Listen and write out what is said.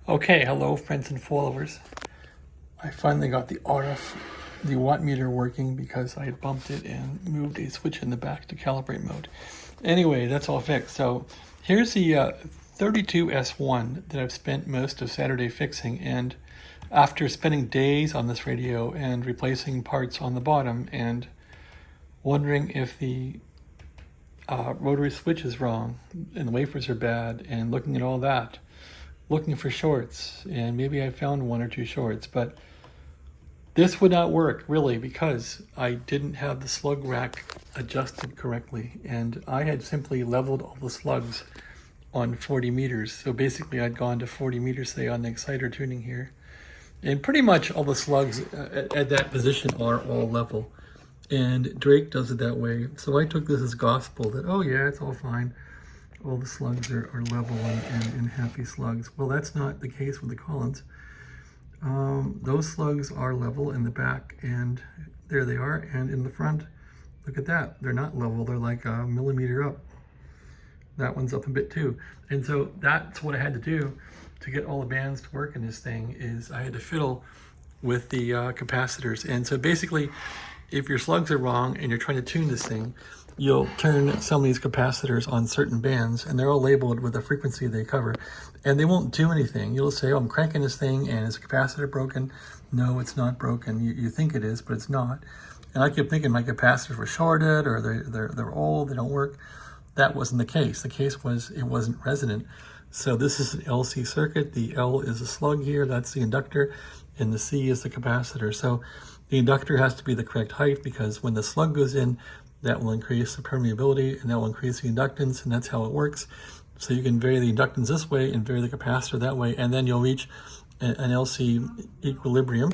Okay, hello friends and followers. I finally got the the watt meter working because I had bumped it and moved a switch in the back to calibrate mode. Anyway, that's all fixed. So here's the 32S-1 that I've spent most of Saturday fixing, and after spending days on this radio and replacing parts on the bottom and wondering if the rotary switch is wrong and the wafers are bad and looking at all that, looking for shorts, and maybe I found one or two shorts, but this would not work really because I didn't have the slug rack adjusted correctly, and I had simply leveled all the slugs on 40 meters. So basically I'd gone to 40 meters, say, on the exciter tuning here, and pretty much all the slugs at that position are all level, and Drake does it that way. So I took this as gospel that, oh yeah, it's all fine, all the slugs are level and happy slugs. Well, that's not the case with the Collins. Those slugs are level in the back, and there they are, and in the front, look at that, they're not level, they're like a millimeter up. That one's up a bit too. And so that's what I had to do to get all the bands to work in this thing, is I had to fiddle with the capacitors. And so basically, if your slugs are wrong and you're trying to tune this thing, you'll turn some of these capacitors on certain bands, and they're all labeled with the frequency they cover, and they won't do anything. You'll say, oh, I'm cranking this thing, and is the capacitor broken? No, it's not broken. You think it is, but it's not. And I kept thinking my capacitors were shorted, or they're old, they don't work. That wasn't the case. The case was it wasn't resonant. So this is an LC circuit. The L is a slug here, that's the inductor, and the C is the capacitor. So the inductor has to be the correct height, because when the slug goes in, that will increase the permeability, and that will increase the inductance, and that's how it works. So you can vary the inductance this way and vary the capacitor that way, and then you'll reach an LC equilibrium.